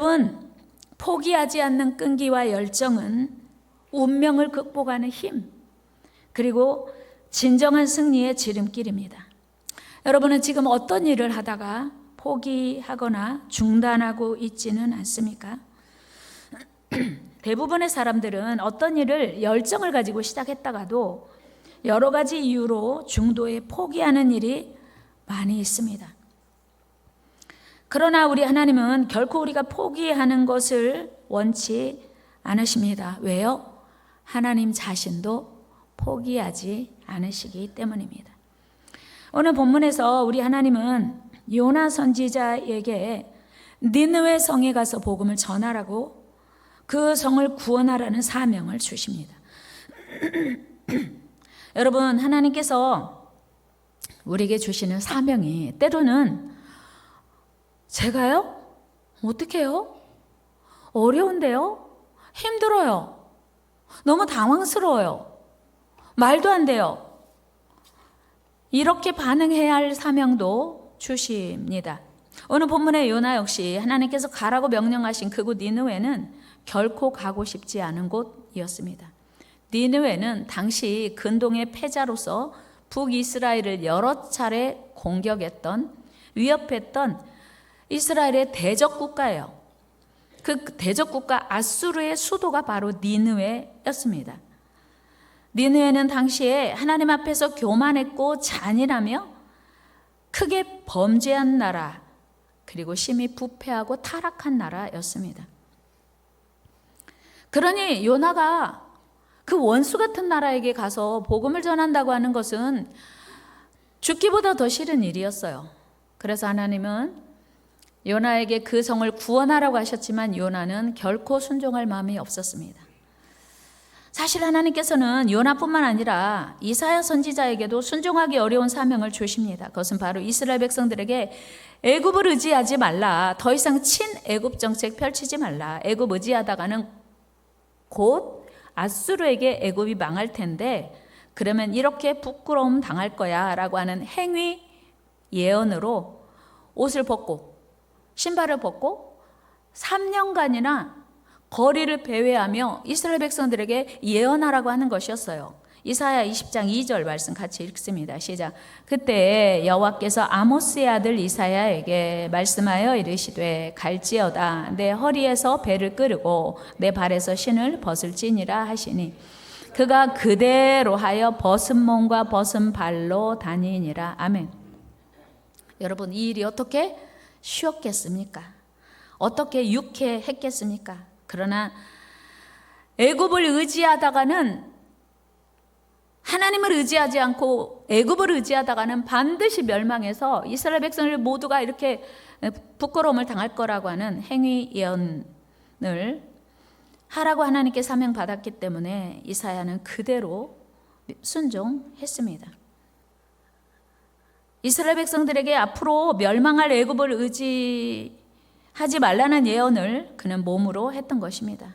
여러분, 포기하지 않는 끈기와 열정은 운명을 극복하는 힘, 그리고 진정한 승리의 지름길입니다. 여러분은 지금 어떤 일을 하다가 포기하거나 중단하고 있지는 않습니까? 대부분의 사람들은 어떤 일을 열정을 가지고 시작했다가도 여러 가지 이유로 중도에 포기하는 일이 많이 있습니다. 그러나 우리 하나님은 결코 우리가 포기하는 것을 원치 않으십니다. 왜요? 하나님 자신도 포기하지 않으시기 때문입니다. 오늘 본문에서 우리 하나님은 요나 선지자에게 니느웨 성에 가서 복음을 전하라고 그 성을 구원하라는 사명을 주십니다. 여러분, 하나님께서 우리에게 주시는 사명이 때로는 제가요? 어떻게 해요? 어려운데요? 힘들어요. 너무 당황스러워요. 말도 안 돼요. 이렇게 반응해야 할 사명도 주십니다. 오늘 본문의 요나 역시 하나님께서 가라고 명령하신 그곳 니느웨는 결코 가고 싶지 않은 곳이었습니다. 니느웨는 당시 근동의 패자로서 북이스라엘을 여러 차례 공격했던, 위협했던 이스라엘의 대적 국가예요. 그 대적 국가 아수르의 수도가 바로 니느웨였습니다. 니느웨는 당시에 하나님 앞에서 교만했고 잔인하며 크게 범죄한 나라, 그리고 심히 부패하고 타락한 나라였습니다. 그러니 요나가 그 원수 같은 나라에게 가서 복음을 전한다고 하는 것은 죽기보다 더 싫은 일이었어요. 그래서 하나님은 요나에게 그 성을 구원하라고 하셨지만 요나는 결코 순종할 마음이 없었습니다. 사실 하나님께서는 요나뿐만 아니라 이사야 선지자에게도 순종하기 어려운 사명을 주십니다. 그것은 바로 이스라엘 백성들에게 애굽을 의지하지 말라, 더 이상 친애굽 정책 펼치지 말라, 애굽 의지하다가는 곧 아수르에게 애굽이 망할 텐데 그러면 이렇게 부끄러움 당할 거야 라고 하는 행위 예언으로 옷을 벗고 신발을 벗고 3년간이나 거리를 배회하며 이스라엘 백성들에게 예언하라고 하는 것이었어요. 이사야 20장 2절 말씀 같이 읽습니다. 시작. 그때 여호와께서 아모스의 아들 이사야에게 말씀하여 이르시되 갈지어다 내 허리에서 배를 끄르고 내 발에서 신을 벗을지니라 하시니 그가 그대로 하여 벗은 몸과 벗은 발로 다니니라. 아멘. 여러분, 이 일이 어떻게 쉬웠겠습니까? 어떻게 유쾌했겠습니까? 그러나 애굽을 의지하다가는, 하나님을 의지하지 않고 애굽을 의지하다가는 반드시 멸망해서 이스라엘 백성들 모두가 이렇게 부끄러움을 당할 거라고 하는 행위 예언을 하라고 하나님께 사명받았기 때문에 이사야는 그대로 순종했습니다. 이스라엘 백성들에게 앞으로 멸망할 애굽을 의지하지 말라는 예언을 그는 몸으로 했던 것입니다.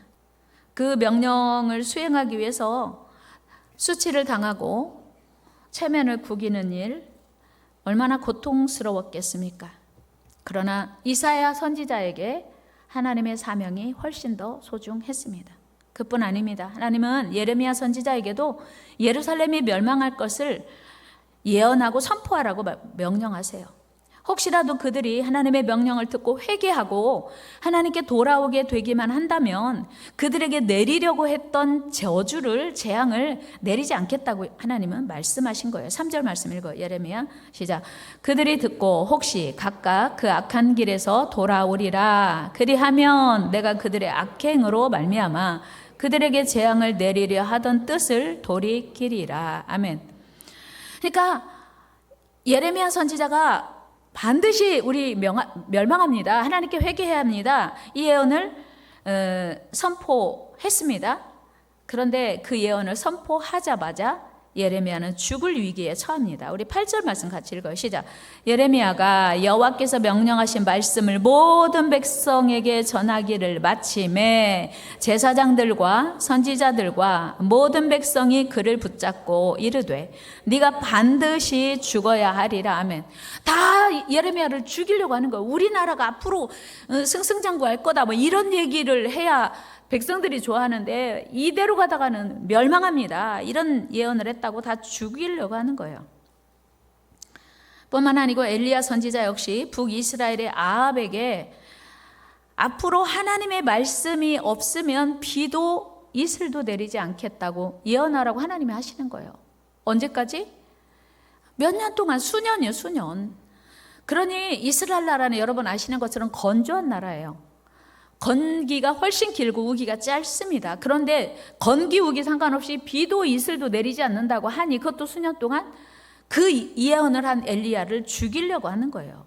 그 명령을 수행하기 위해서 수치를 당하고 체면을 구기는 일, 얼마나 고통스러웠겠습니까? 그러나 이사야 선지자에게 하나님의 사명이 훨씬 더 소중했습니다. 그뿐 아닙니다. 하나님은 예레미야 선지자에게도 예루살렘이 멸망할 것을 예언하고 선포하라고 명령하세요. 혹시라도 그들이 하나님의 명령을 듣고 회개하고 하나님께 돌아오게 되기만 한다면 그들에게 내리려고 했던 저주를, 재앙을 내리지 않겠다고 하나님은 말씀하신 거예요. 3절 말씀 읽어요. 예레미야 시작. 그들이 듣고 혹시 각각 그 악한 길에서 돌아오리라. 그리하면 내가 그들의 악행으로 말미암아 그들에게 재앙을 내리려 하던 뜻을 돌이키리라. 아멘. 그러니까 예레미야 선지자가 반드시 우리 멸망합니다. 하나님께 회개해야 합니다. 이 예언을 선포했습니다. 그런데 그 예언을 선포하자마자 예레미야는 죽을 위기에 처합니다. 우리 8절 말씀 같이 읽어요. 시작. 예레미야가 여호와께서 명령하신 말씀을 모든 백성에게 전하기를 마침에 제사장들과 선지자들과 모든 백성이 그를 붙잡고 이르되 네가 반드시 죽어야 하리라. 아멘. 다 예레미야를 죽이려고 하는 거예요. 우리나라가 앞으로 승승장구할 거다, 뭐 이런 얘기를 해야 백성들이 좋아하는데 이대로 가다가는 멸망합니다. 이런 예언을 했다고 다 죽이려고 하는 거예요. 뿐만 아니고 엘리야 선지자 역시 북이스라엘의 아합에게 앞으로 하나님의 말씀이 없으면 비도 이슬도 내리지 않겠다고 예언하라고 하나님이 하시는 거예요. 언제까지? 몇 년 동안, 수년이요, 수년. 그러니 이스라엘 나라는 여러분 아시는 것처럼 건조한 나라예요. 건기가 훨씬 길고 우기가 짧습니다. 그런데 건기 우기 상관없이 비도 이슬도 내리지 않는다고 하니 그것도 수년 동안 그 예언을 한 엘리야를 죽이려고 하는 거예요.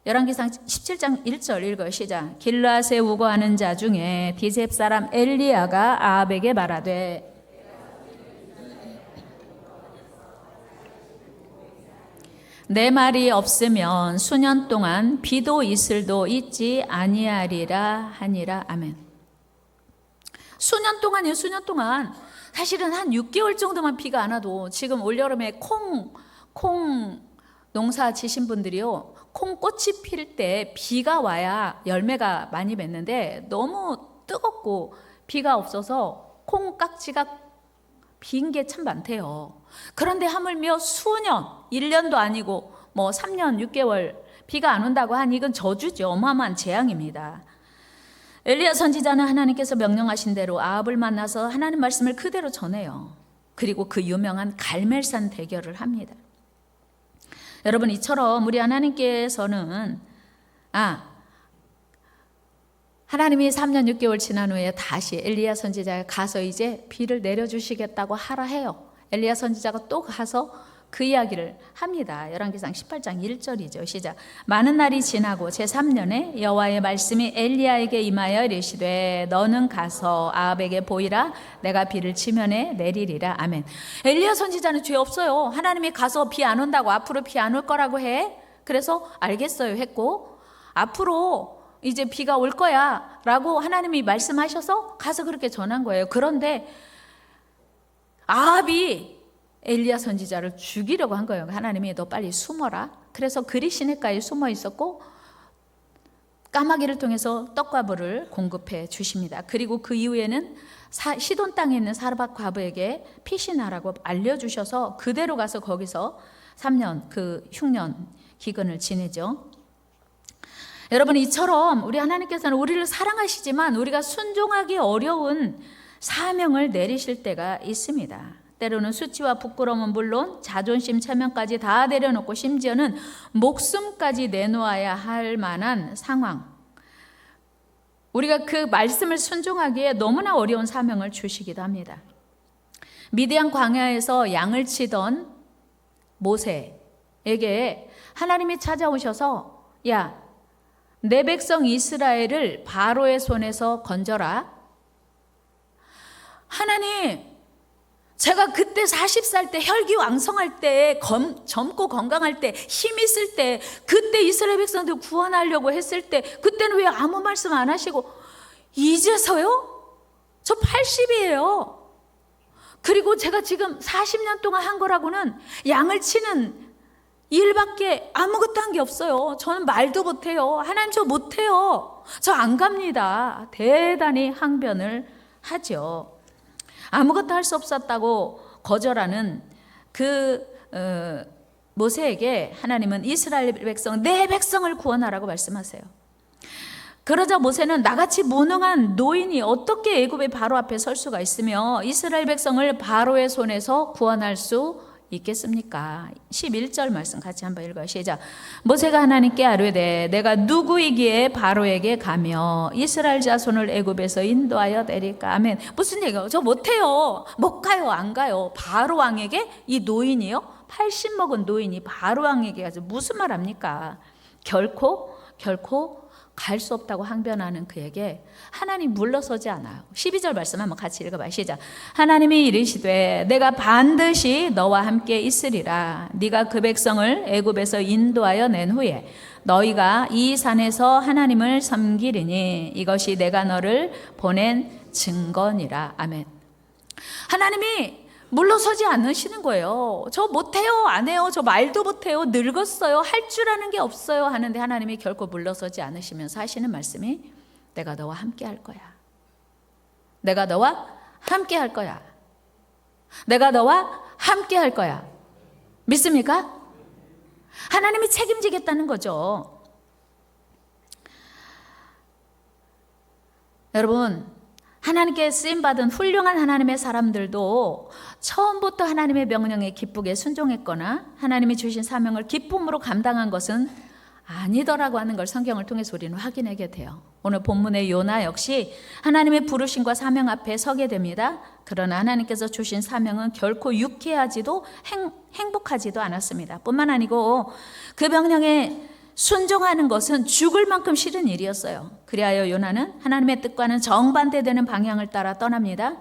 열왕기상 17장 1절 읽어요. 시작. 길르앗에 우거하는 자 중에 디셉 사람 엘리야가 아합에게 말하되 내 말이 없으면 수년 동안 비도 이슬도 있지 아니하리라 하니라. 아멘. 수년 동안이요, 수년 동안. 사실은 한 6개월 정도만 비가 안 와도 지금 올여름에 콩 농사 지신 분들이요, 콩꽃이 필 때 비가 와야 열매가 많이 맺는데 너무 뜨겁고 비가 없어서 콩 깍지가 빈 게 참 많대요. 그런데 하물며 수년, 1년도 아니고 뭐 3년, 6개월 비가 안 온다고 하니 이건 저주죠. 어마어마한 재앙입니다. 엘리야 선지자는 하나님께서 명령하신 대로 아합을 만나서 하나님 말씀을 그대로 전해요. 그리고 그 유명한 갈멜산 대결을 합니다. 여러분, 이처럼 우리 하나님께서는 하나님이 3년 6개월 지난 후에 다시 엘리야 선지자가 가서 이제 비를 내려주시겠다고 하라 해요. 엘리야 선지자가 또 가서 그 이야기를 합니다. 열왕기상 18장 1절이죠. 시작. 많은 날이 지나고 제3년에 여호와의 말씀이 엘리야에게 임하여 이르시되 너는 가서 아합에게 보이라. 내가 비를 지면에 내리리라. 아멘. 엘리야 선지자는 죄 없어요. 하나님이 가서 비 안 온다고, 앞으로 비 안 올 거라고 해. 그래서 알겠어요 했고, 앞으로 이제 비가 올 거야 라고 하나님이 말씀하셔서 가서 그렇게 전한 거예요. 그런데 아합이 엘리야 선지자를 죽이려고 한 거예요. 하나님이 너 빨리 숨어라. 그래서 그리 시내가에 숨어 있었고 까마귀를 통해서 떡과 물을 공급해 주십니다. 그리고 그 이후에는 시돈 땅에 있는 사르밧 과부에게 피신하라고 알려주셔서 그대로 가서 거기서 3년 그 흉년 기근을 지내죠. 여러분, 이처럼 우리 하나님께서는 우리를 사랑하시지만 우리가 순종하기 어려운 사명을 내리실 때가 있습니다. 때로는 수치와 부끄러움은 물론 자존심, 체면까지 다 내려놓고 심지어는 목숨까지 내놓아야 할 만한 상황, 우리가 그 말씀을 순종하기에 너무나 어려운 사명을 주시기도 합니다. 미디안 광야에서 양을 치던 모세에게 하나님이 찾아오셔서 야, 내 백성 이스라엘을 바로의 손에서 건져라. 하나님, 제가 그때 40살 때 혈기왕성할 때, 젊고 건강할 때, 힘 있을 때, 그때 이스라엘 백성들 구원하려고 했을 때 그때는 왜 아무 말씀 안 하시고 이제서요? 저 80이에요. 그리고 제가 지금 40년 동안 한 거라고는 양을 치는 일밖에 아무것도 한 게 없어요. 저는 말도 못해요. 하나님, 저 못해요. 저 안 갑니다. 대단히 항변을 하죠. 아무것도 할 수 없었다고 거절하는 그 모세에게 하나님은 이스라엘 백성, 내 백성을 구원하라고 말씀하세요. 그러자 모세는 나같이 무능한 노인이 어떻게 애굽의 바로 앞에 설 수가 있으며 이스라엘 백성을 바로의 손에서 구원할 수 있겠습니까? 11절 말씀 같이 한번 읽어요. 시작. 모세가 하나님께 아뢰되 내가 누구이기에 바로에게 가며 이스라엘 자손을 애굽에서 인도하여 내릴까? 아멘. 무슨 얘기예요? 저 못해요. 못 가요. 안 가요. 바로 왕에게 이 노인이요? 80 먹은 노인이 바로 왕에게 가서 무슨 말 합니까? 결코 갈 수 없다고 항변하는 그에게 하나님 물러서지 않아요. 12절 말씀 한번 같이 읽어봐요. 시작. 하나님이 이르시되 내가 반드시 너와 함께 있으리라. 네가 그 백성을 애굽에서 인도하여 낸 후에 너희가 이 산에서 하나님을 섬기리니 이것이 내가 너를 보낸 증거니라. 아멘. 하나님이 물러서지 않으시는 거예요. 저 못해요, 안 해요, 저 말도 못해요, 늙었어요, 할 줄 아는 게 없어요 하는데 하나님이 결코 물러서지 않으시면서 하시는 말씀이 내가 너와 함께 할 거야. 내가 너와 함께 할 거야. 내가 너와 함께 할 거야. 믿습니까? 하나님이 책임지겠다는 거죠. 여러분, 하나님께 쓰임받은 훌륭한 하나님의 사람들도 처음부터 하나님의 명령에 기쁘게 순종했거나 하나님이 주신 사명을 기쁨으로 감당한 것은 아니더라고 하는 걸 성경을 통해서 우리는 확인하게 돼요. 오늘 본문의 요나 역시 하나님의 부르심과 사명 앞에 서게 됩니다. 그러나 하나님께서 주신 사명은 결코 유쾌하지도 행복하지도 않았습니다. 뿐만 아니고 그 명령에 순종하는 것은 죽을 만큼 싫은 일이었어요. 그리하여 요나는 하나님의 뜻과는 정반대되는 방향을 따라 떠납니다.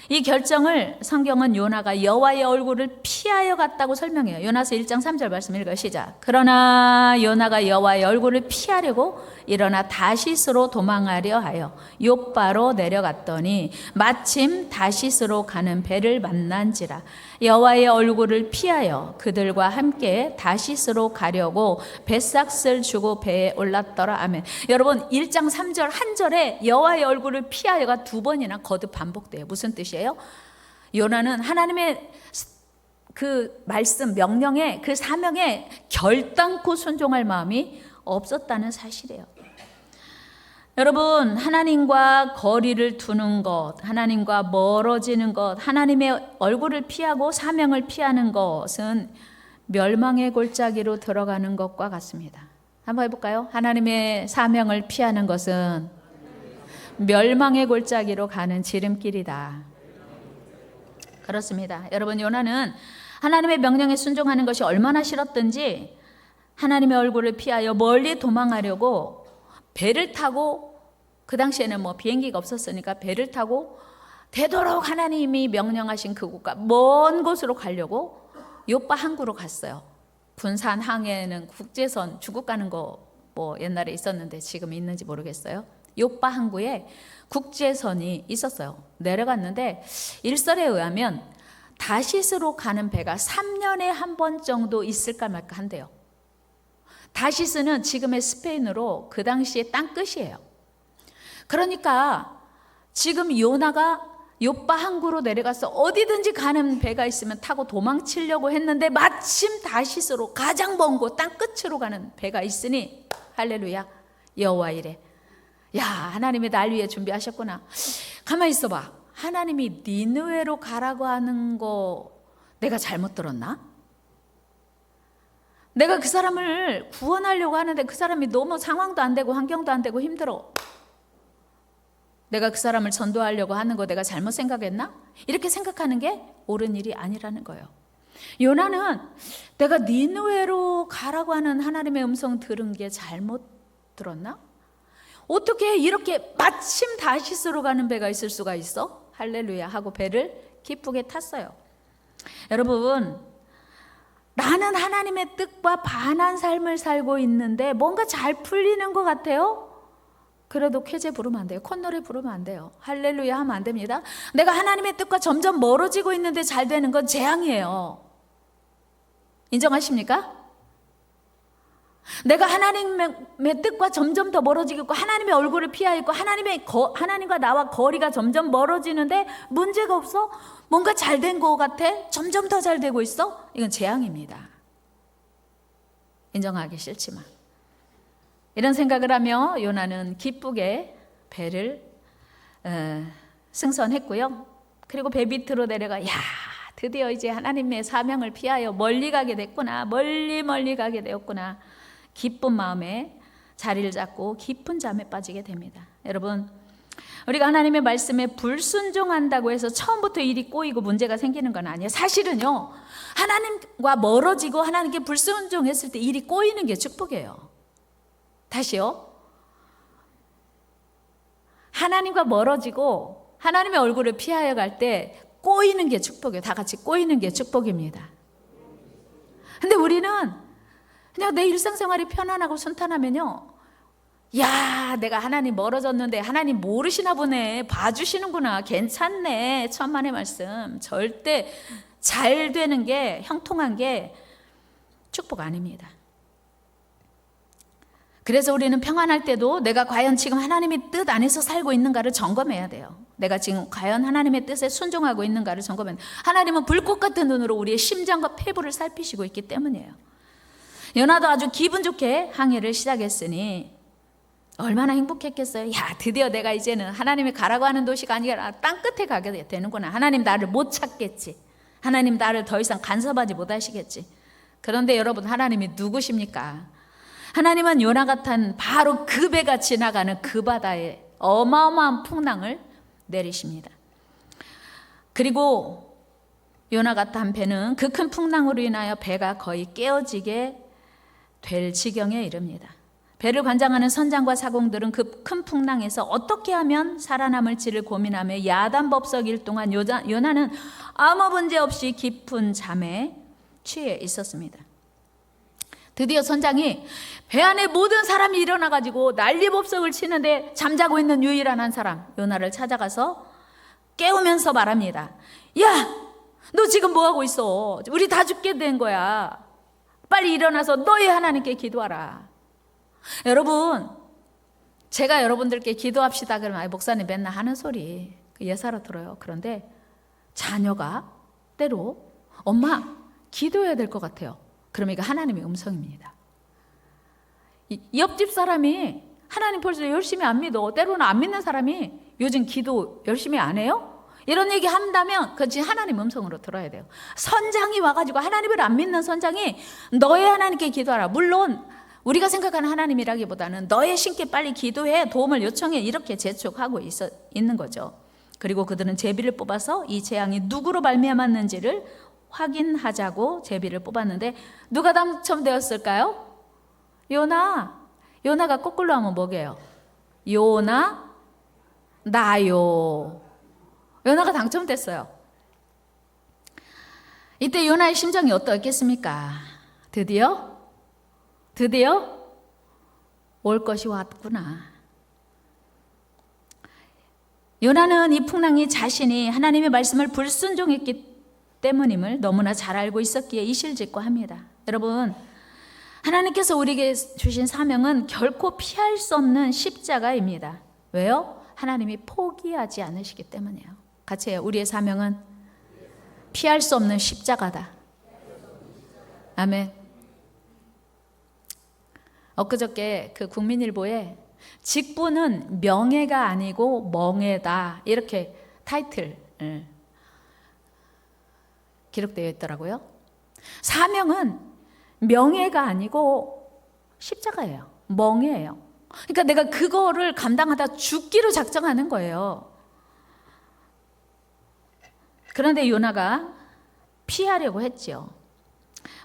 이 결정을 성경은 요나가 여호와의 얼굴을 피하여 갔다고 설명해요. 요나서 1장 3절 말씀 읽어 시작. 그러나 요나가 여호와의 얼굴을 피하려고 일어나 다시스로 도망하려 하여 욥바로 내려갔더니 마침 다시스로 가는 배를 만난지라. 여호와의 얼굴을 피하여 그들과 함께 다시스로 가려고 뱃삭을 주고 배에 올랐더라. 아멘. 여러분 1장 3절 한 절에 여호와의 얼굴을 피하여가 두 번이나 거듭 반복돼요. 무슨 뜻이에요? 요나는 하나님의 그 말씀, 명령에, 그 사명에 결단코 순종할 마음이 없었다는 사실이에요. 여러분, 하나님과 거리를 두는 것, 하나님과 멀어지는 것, 하나님의 얼굴을 피하고 사명을 피하는 것은 멸망의 골짜기로 들어가는 것과 같습니다. 한번 해볼까요? 하나님의 사명을 피하는 것은 멸망의 골짜기로 가는 지름길이다. 그렇습니다. 여러분, 요나는 하나님의 명령에 순종하는 것이 얼마나 싫었든지 하나님의 얼굴을 피하여 멀리 도망하려고 배를 타고, 그 당시에는 뭐 비행기가 없었으니까 배를 타고 되도록 하나님이 명령하신 그곳과 먼 곳으로 가려고 욥바 항구로 갔어요. 군산 항에는 국제선 중국 가는 거 뭐 옛날에 있었는데 지금 있는지 모르겠어요. 욥바 항구에 국제선이 있었어요. 내려갔는데 일설에 의하면 다시스로 가는 배가 3년에 한 번 정도 있을까 말까 한대요. 다시스는 지금의 스페인으로 그 당시에 땅끝이에요. 그러니까 지금 요나가 욥바 항구로 내려가서 어디든지 가는 배가 있으면 타고 도망치려고 했는데 마침 다시스로 가장 먼 곳 땅끝으로 가는 배가 있으니 할렐루야, 여호와 이래. 야, 하나님이 날 위해 준비하셨구나. 가만히 있어봐. 하나님이 니느웨로 가라고 하는 거 내가 잘못 들었나? 내가 그 사람을 구원하려고 하는데 그 사람이 너무 상황도 안 되고 환경도 안 되고 힘들어. 내가 그 사람을 전도하려고 하는 거 내가 잘못 생각했나? 이렇게 생각하는 게 옳은 일이 아니라는 거예요. 요나는 내가 니느웨로 가라고 하는 하나님의 음성 들은 게 잘못 들었나? 어떻게 이렇게 마침 다시스로 가는 배가 있을 수가 있어? 할렐루야 하고 배를 기쁘게 탔어요. 여러분, 나는 하나님의 뜻과 반한 삶을 살고 있는데 뭔가 잘 풀리는 것 같아요? 그래도 쾌제 부르면 안 돼요. 콧노래 부르면 안 돼요. 할렐루야 하면 안 됩니다. 내가 하나님의 뜻과 점점 멀어지고 있는데 잘 되는 건 재앙이에요. 인정하십니까? 내가 하나님의 뜻과 점점 더 멀어지고 있고 하나님의 얼굴을 피하 있고 하나님과 나와 거리가 점점 멀어지는데 문제가 없어? 뭔가 잘 된 것 같아? 점점 더 잘 되고 있어? 이건 재앙입니다. 인정하기 싫지만 이런 생각을 하며 요나는 기쁘게 배를 승선했고요. 그리고 배 밑으로 내려가, 야, 드디어 이제 하나님의 사명을 피하여 멀리 가게 됐구나. 멀리 가게 되었구나. 기쁜 마음에 자리를 잡고 깊은 잠에 빠지게 됩니다. 여러분, 우리가 하나님의 말씀에 불순종한다고 해서 처음부터 일이 꼬이고 문제가 생기는 건 아니에요. 사실은요, 하나님과 멀어지고 하나님께 불순종했을 때 일이 꼬이는 게 축복이에요. 다시요. 하나님과 멀어지고 하나님의 얼굴을 피하여 갈 때 꼬이는 게 축복이에요. 다 같이 꼬이는 게 축복입니다. 근데 우리는 그냥 내 일상생활이 편안하고 순탄하면요, 야, 내가 하나님 멀어졌는데 하나님 모르시나 보네, 봐주시는구나, 괜찮네, 천만의 말씀. 절대 잘 되는 게, 형통한 게 축복 아닙니다. 그래서 우리는 평안할 때도 내가 과연 지금 하나님의 뜻 안에서 살고 있는가를 점검해야 돼요. 내가 지금 과연 하나님의 뜻에 순종하고 있는가를 점검해야 돼요. 하나님은 불꽃 같은 눈으로 우리의 심장과 폐부를 살피시고 있기 때문이에요. 요나도 아주 기분 좋게 항해를 시작했으니 얼마나 행복했겠어요. 야, 드디어 내가 이제는 하나님이 가라고 하는 도시가 아니라 땅끝에 가게 되는구나. 하나님 나를 못 찾겠지. 하나님 나를 더 이상 간섭하지 못하시겠지. 그런데 여러분, 하나님이 누구십니까? 하나님은 요나 같은 바로 그 배가 지나가는 그 바다에 어마어마한 풍랑을 내리십니다. 그리고 요나 같은 배는 그 큰 풍랑으로 인하여 배가 거의 깨어지게 될 지경에 이릅니다. 배를 관장하는 선장과 사공들은 그 큰 풍랑에서 어떻게 하면 살아남을지를 고민하며 야단법석일 동안 요나는 아무 문제 없이 깊은 잠에 취해 있었습니다. 드디어 선장이 배 안에 모든 사람이 일어나가지고 난리법석을 치는데 잠자고 있는 유일한 한 사람 요나를 찾아가서 깨우면서 말합니다. 야, 너 지금 뭐하고 있어? 우리 다 죽게 된 거야. 빨리 일어나서 너희 하나님께 기도하라. 여러분, 제가 여러분들께 기도합시다 그러면 목사님 맨날 하는 소리 예사로 들어요. 그런데 자녀가 때로 엄마 기도해야 될 것 같아요. 그러면 이거 하나님의 음성입니다. 옆집 사람이 하나님 벌써 열심히 안 믿어. 때로는 안 믿는 사람이 요즘 기도 열심히 안 해요? 이런 얘기 한다면 그건 진짜 하나님 음성으로 들어야 돼요. 선장이 와가지고 하나님을 안 믿는 선장이 너의 하나님께 기도하라. 물론 우리가 생각하는 하나님이라기보다는 너의 신께 빨리 기도해, 도움을 요청해, 이렇게 재촉하고 있는 거죠. 그리고 그들은 제비를 뽑아서 이 재앙이 누구로 말미암았는지를 확인하자고 제비를 뽑았는데 누가 당첨되었을까요? 요나. 요나가 거꾸로 하면 뭐게요? 요나, 나요. 요나가 당첨됐어요. 이때 요나의 심정이 어떠했겠습니까? 드디어 올 것이 왔구나. 요나는 이 풍랑이 자신이 하나님의 말씀을 불순종했기 때문임을 너무나 잘 알고 있었기에 이실직고 합니다. 여러분, 하나님께서 우리에게 주신 사명은 결코 피할 수 없는 십자가입니다. 왜요? 하나님이 포기하지 않으시기 때문이에요. 같이 해요. 우리의 사명은 피할 수 없는 십자가다. 아멘. 엊그저께 그 국민일보에 직분은 명예가 아니고 멍해다, 이렇게 타이틀 기록되어 있더라고요. 사명은 명예가 아니고 십자가예요. 멍해예요. 그러니까 내가 그거를 감당하다 죽기로 작정하는 거예요. 그런데 요나가 피하려고 했죠.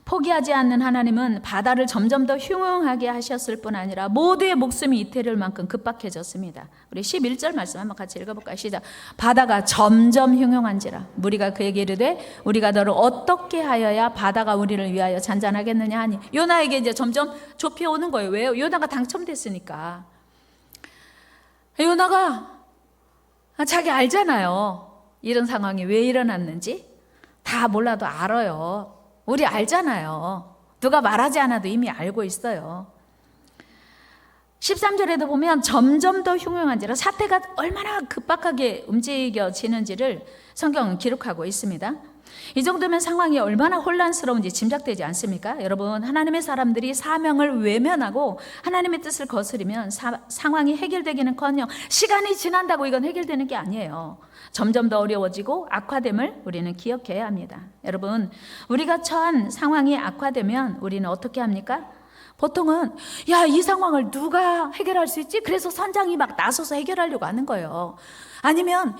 포기하지 않는 하나님은 바다를 점점 더 흉흉하게 하셨을 뿐 아니라 모두의 목숨이 이태릴 만큼 급박해졌습니다. 우리 11절 말씀 한번 같이 읽어볼까요? 시작. 바다가 점점 흉흉한지라 무리가 그에게 이르되 우리가 너를 어떻게 하여야 바다가 우리를 위하여 잔잔하겠느냐 하니, 요나에게 이제 점점 좁혀오는 거예요. 왜요? 요나가 당첨됐으니까. 요나가 자기 알잖아요. 이런 상황이 왜 일어났는지 다 몰라도 알아요. 우리 알잖아요. 누가 말하지 않아도 이미 알고 있어요. 13절에도 보면 점점 더 흉흉한지라, 사태가 얼마나 급박하게 움직여지는지를 성경은 기록하고 있습니다. 이 정도면 상황이 얼마나 혼란스러운지 짐작되지 않습니까? 여러분, 하나님의 사람들이 사명을 외면하고 하나님의 뜻을 거스르면 상황이 해결되기는커녕 시간이 지난다고 이건 해결되는 게 아니에요. 점점 더 어려워지고 악화됨을 우리는 기억해야 합니다. 여러분, 우리가 처한 상황이 악화되면 우리는 어떻게 합니까? 보통은 야, 이 상황을 누가 해결할 수 있지? 그래서 선장이 막 나서서 해결하려고 하는 거예요. 아니면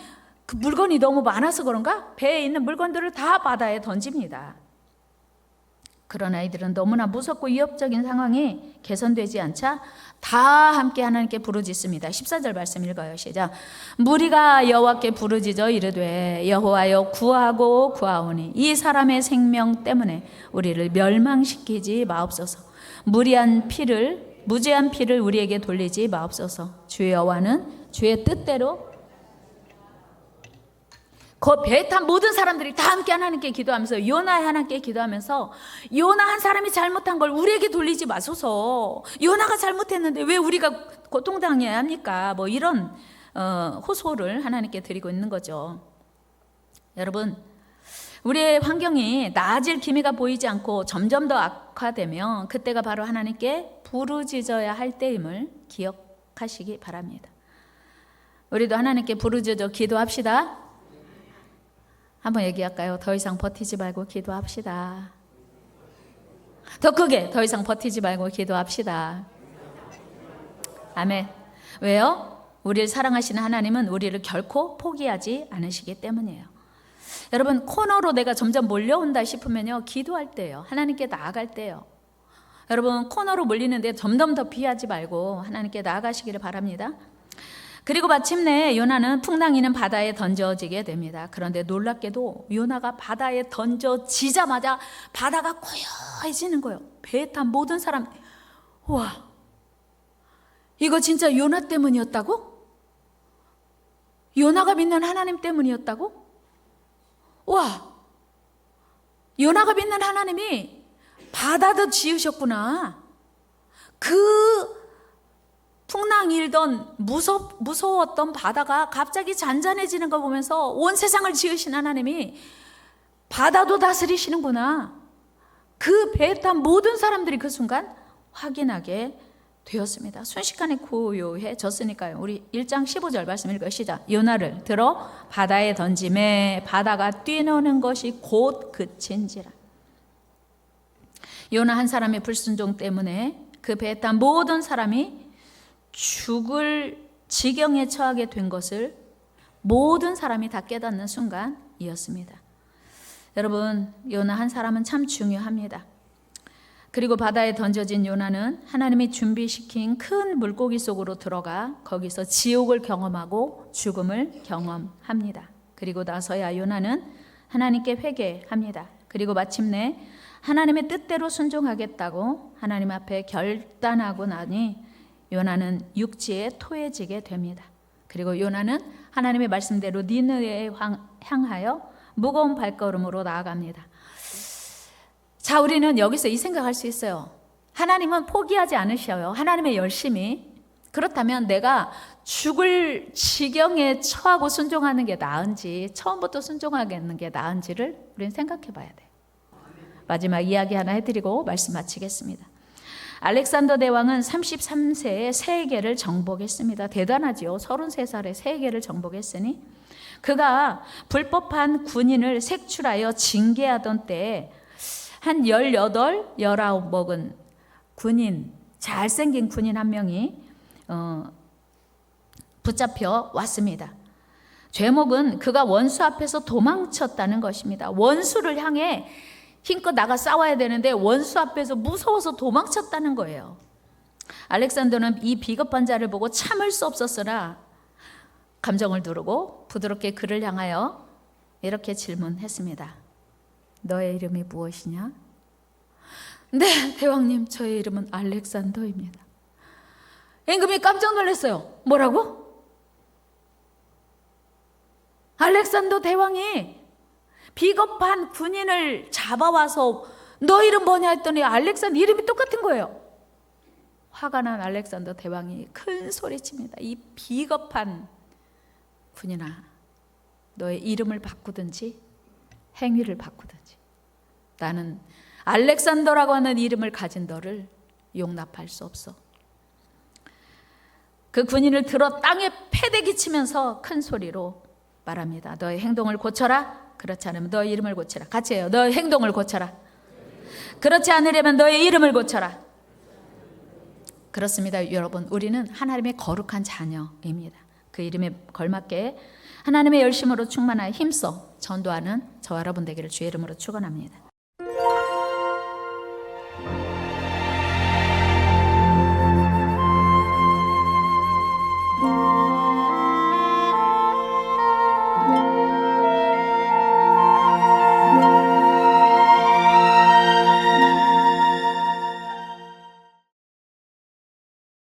그 물건이 너무 많아서 그런가? 배에 있는 물건들을 다 바다에 던집니다. 그런 아이들은 너무나 무섭고 위협적인 상황이 개선되지 않자 다 함께 하나님께 부르짖습니다. 14절 말씀 읽어요. 시작. 무리가 여호와께 부르짖어 이르되 여호와여 구하고 구하오니 이 사람의 생명 때문에 우리를 멸망시키지 마옵소서. 무지한 피를 우리에게 돌리지 마옵소서. 주 여호와는 주의 뜻대로 그 배에 탄 모든 사람들이 다 함께 하나님께 기도하면서 요나의 하나님께 기도하면서 요나 한 사람이 잘못한 걸 우리에게 돌리지 마소서. 요나가 잘못했는데 왜 우리가 고통당해야 합니까? 뭐 이런 호소를 하나님께 드리고 있는 거죠. 여러분, 우리의 환경이 나아질 기미가 보이지 않고 점점 더 악화되면 그때가 바로 하나님께 부르짖어야 할 때임을 기억하시기 바랍니다. 우리도 하나님께 부르짖어 기도합시다. 한번 얘기할까요? 더 이상 버티지 말고 기도합시다. 더 크게 더 이상 버티지 말고 기도합시다. 아멘. 왜요? 우리를 사랑하시는 하나님은 우리를 결코 포기하지 않으시기 때문이에요. 여러분, 코너로 내가 점점 몰려온다 싶으면요, 기도할 때예요. 하나님께 나아갈 때예요. 여러분, 코너로 몰리는데 점점 더 피하지 말고 하나님께 나아가시기를 바랍니다. 그리고 마침내 요나는 풍랑이는 바다에 던져지게 됩니다. 그런데 놀랍게도 요나가 바다에 던져지자마자 바다가 고요해지는 거예요. 배에 탄 모든 사람, 와, 이거 진짜 요나 때문이었다고? 요나가 믿는 하나님 때문이었다고? 와, 요나가 믿는 하나님이 바다도 지으셨구나. 그 풍랑 일던 무서웠던 바다가 갑자기 잔잔해지는 거 보면서 온 세상을 지으신 하나님이 바다도 다스리시는구나. 그 배에 탄 모든 사람들이 그 순간 확인하게 되었습니다. 순식간에 고요해졌으니까요. 우리 1장 15절 말씀 읽어 시작. 요나를 들어 바다에 던짐에 바다가 뛰노는 것이 곧 그친지라. 요나 한 사람의 불순종 때문에 그 배에 탄 모든 사람이 죽을 지경에 처하게 된 것을 모든 사람이 다 깨닫는 순간이었습니다. 여러분, 요나 한 사람은 참 중요합니다. 그리고 바다에 던져진 요나는 하나님이 준비시킨 큰 물고기 속으로 들어가 거기서 지옥을 경험하고 죽음을 경험합니다. 그리고 나서야 요나는 하나님께 회개합니다. 그리고 마침내 하나님의 뜻대로 순종하겠다고 하나님 앞에 결단하고 나니 요나는 육지에 토해지게 됩니다. 그리고 요나는 하나님의 말씀대로 니느웨에 향하여 무거운 발걸음으로 나아갑니다. 자, 우리는 여기서 이 생각할 수 있어요. 하나님은 포기하지 않으셔요. 하나님의 열심히. 그렇다면 내가 죽을 지경에 처하고 순종하는 게 나은지, 처음부터 순종하는 게 나은지를 우리는 생각해 봐야 돼요. 마지막 이야기 하나 해드리고 말씀 마치겠습니다. 알렉산더 대왕은 33세에 세계를 정복했습니다. 대단하지요. 33살에 세계를 정복했으니 그가 불법한 군인을 색출하여 징계하던 때에 한 18, 19 먹은 군인, 잘생긴 군인 한 명이 붙잡혀 왔습니다. 죄목은 그가 원수 앞에서 도망쳤다는 것입니다. 원수를 향해 힘껏 나가 싸워야 되는데 원수 앞에서 무서워서 도망쳤다는 거예요. 알렉산더는 이 비겁한 자를 보고 참을 수 없었으나 감정을 누르고 부드럽게 그를 향하여 이렇게 질문했습니다. 너의 이름이 무엇이냐? 네, 대왕님, 저의 이름은 알렉산더입니다. 임금이 깜짝 놀랐어요. 뭐라고? 알렉산더 대왕이 비겁한 군인을 잡아와서 너 이름 뭐냐 했더니 알렉산더 이름이 똑같은 거예요. 화가 난 알렉산더 대왕이 큰 소리칩니다. 이 비겁한 군인아, 너의 이름을 바꾸든지 행위를 바꾸든지 나는 알렉산더라고 하는 이름을 가진 너를 용납할 수 없어. 그 군인을 들어 땅에 패대기 치면서 큰 소리로 말합니다. 너의 행동을 고쳐라. 그렇지 않으면 너의 이름을 고쳐라. 같이 해요. 너의 행동을 고쳐라. 그렇지 않으려면 너의 이름을 고쳐라. 그렇습니다. 여러분, 우리는 하나님의 거룩한 자녀입니다. 그 이름에 걸맞게 하나님의 열심으로 충만하여 힘써 전도하는 저와 여러분 되기를 주의 이름으로 축원합니다.